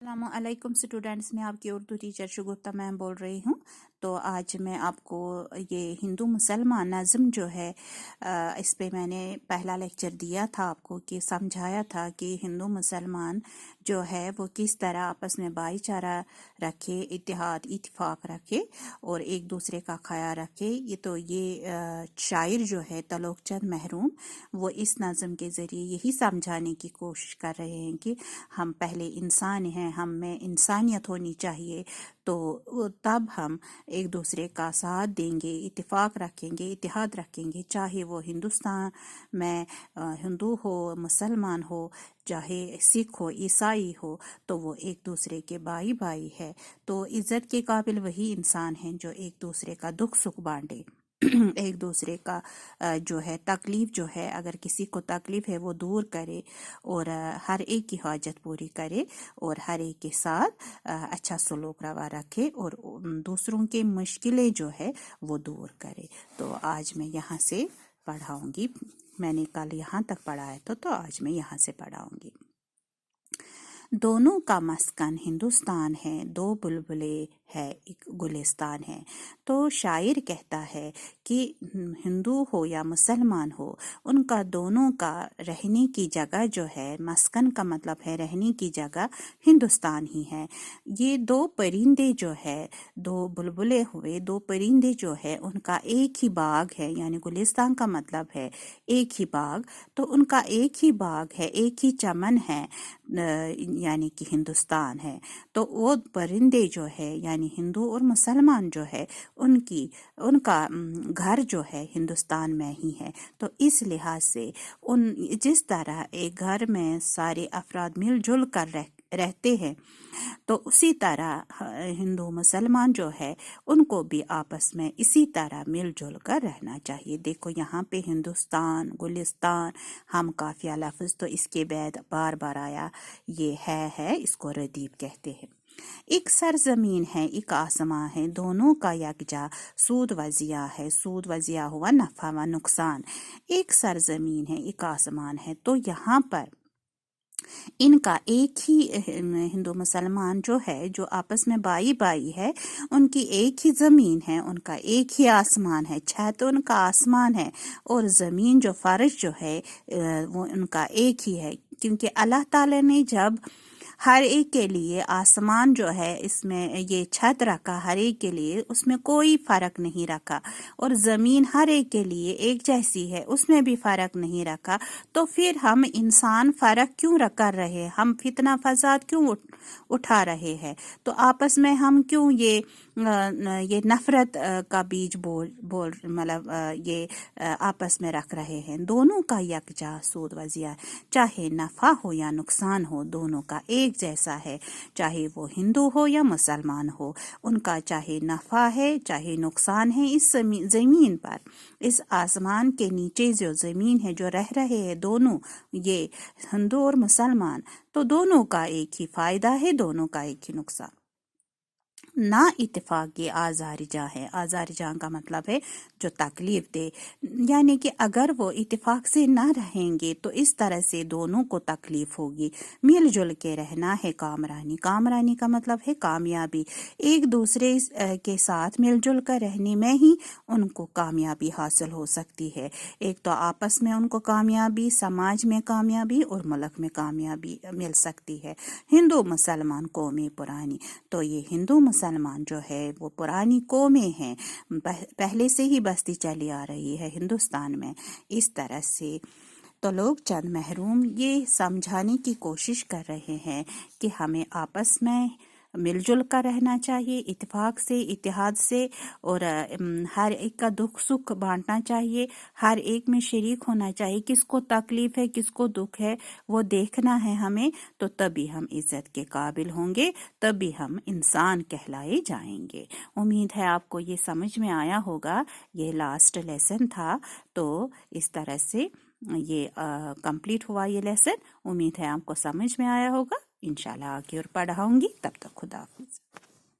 अस्सलामुअलैकुम स्टूडेंट्स, मैं आपकी उर्दू टीचर शुगुफ्ता मैम बोल रही हूँ। तो आज मैं आपको ये हिंदू मुसलमान नज़म जो है इस पे मैंने पहला लेक्चर दिया था आपको, कि समझाया था कि हिंदू मुसलमान जो है वो किस तरह आपस में भाईचारा रखे, इत्तेहाद इत्तेफाक रखे और एक दूसरे का ख्याल रखे। ये शायर जो है तलोक चंद महरूम, वो इस नज़म के ज़रिए यही समझाने की कोशिश कर रहे हैं कि हम पहले इंसान हैं, हम में इंसानियत होनी चाहिए, तो तब हम एक दूसरे का साथ देंगे, इत्तेफाक रखेंगे, इत्तेहाद रखेंगे। चाहे वो हिंदुस्तान में हिंदू हो, मुसलमान हो, चाहे सिख हो, ईसाई हो, तो वो एक दूसरे के भाई भाई है। तो इज़्ज़त के काबिल वही इंसान हैं जो एक दूसरे का दुख सुख बांटे एक दूसरे का जो है तकलीफ जो है, अगर किसी को तकलीफ है वो दूर करे और हर एक की हाजत पूरी करे और हर एक के साथ अच्छा सलूक रवा रखे और दूसरों की मुश्किलें जो है वो दूर करे। तो आज मैं यहाँ से पढ़ाऊंगी। मैंने कल यहाँ तक पढ़ाया तो आज मैं यहाँ से पढ़ाऊंगी। दोनों का मस्कन हिंदुस्तान है, दो बुलबुले है एक गुलिस्तान है। तो शायर कहता है कि हिंदू हो या मुसलमान हो, उनका दोनों का रहने की जगह जो है, मस्कन का मतलब है रहने की जगह, हिंदुस्तान ही है। ये दो परिंदे जो है, दो बुलबुले हुए, दो परिंदे जो है, उनका एक ही बाग है, यानी गुलिस्तान का मतलब है एक ही बाग। तो उनका एक ही बाग है, एक ही चमन है, यानी कि हिंदुस्तान है। तो वो परिंदे जो है यानी हिंदू और मुसलमान जो है, उनका घर जो है हिंदुस्तान में ही है। तो इस लिहाज से जिस तरह एक घर में सारे अफराद मिलजुल कर रहते हैं, तो उसी तरह हिंदू मुसलमान जो है उनको भी आपस में इसी तरह मिलजुल कर रहना चाहिए। देखो यहाँ पे हिंदुस्तान, गुलिस्तान, हम काफिया लफ्ज़ तो इसके बाद बार बार आया। ये है इसको रदीफ कहते हैं। एक सरजमीन है, एक आसमां है, दोनों का यकजा सूद वजिया है। सूद वजिया हुआ नफा व नुकसान। एक सरजमीन है, एक आसमान है, तो यहाँ पर इनका एक ही हिंदू मुसलमान जो है, जो आपस में भाई भाई है, उनकी एक ही ज़मीन है, उनका एक ही आसमान है। छत उनका आसमान है और ज़मीन जो फर्श जो है वो उनका एक ही है। क्योंकि अल्लाह ताला ने जब हर एक के लिए आसमान जो है, इसमें ये छत रखा हर एक के लिए, उसमें कोई फर्क नहीं रखा, और ज़मीन हर एक के लिए एक जैसी है, उसमें भी फर्क नहीं रखा। तो फिर हम इंसान फर्क क्यों कर रहे हैं? हम फितना फसाद क्यों उठा रहे हैं? तो आपस में हम क्यों ये नफरत का बीज बोल मतलब ये आपस में रख रहे हैं? दोनों का यकजा सूद वजिया, चाहे नफा हो या नुकसान हो, दोनों का एक जैसा है। चाहे वो हिंदू हो या मुसलमान हो, उनका चाहे नफा है चाहे नुकसान है। इस जमीन पर, इस आसमान के नीचे जो जमीन है, जो रह रहे हैं दोनों, ये हिंदू और मुसलमान, तो दोनों का एक ही फायदा है, दोनों का एक ही नुकसान। ना इत्तेफाक ये आज़ार जहाँ है। आज़ार जहाँ का मतलब है जो तकलीफ दे, यानी कि अगर वो इत्तेफाक से ना रहेंगे तो इस तरह से दोनों को तकलीफ होगी। मिलजुल के रहना है कामरानी। कामरानी का मतलब है कामयाबी। एक दूसरे के साथ मिलजुल कर रहने में ही उनको कामयाबी हासिल हो सकती है। एक तो आपस में उनको कामयाबी, समाज में कामयाबी और मुल्क में कामयाबी मिल सकती है। हिंदू मुसलमान कौमें पुरानी, तो ये हिंदू मुसलमान जो है वो पुरानी कौमें हैं, पहले से ही बसती चली आ रही है हिंदुस्तान में। इस तरह से तो लोग चंद महरूम ये समझाने की कोशिश कर रहे हैं कि हमें आपस में मिलजुल कर रहना चाहिए, इत्तेफाक से, इत्तेहाद से, और हर एक का दुख सुख बांटना चाहिए, हर एक में शरीक होना चाहिए। किसको तकलीफ है, किसको दुख है, वो देखना है हमें। तो तभी हम इज्जत के काबिल होंगे, तभी हम इंसान कहलाए जाएंगे। उम्मीद है आपको ये समझ में आया होगा। ये लास्ट लेसन था, तो इस तरह से ये कंप्लीट हुआ ये लेसन। उम्मीद है आपको समझ में आया होगा। इंशाल्लाह आगे और पढ़ाऊंगी। तब तक खुदा हाफिज।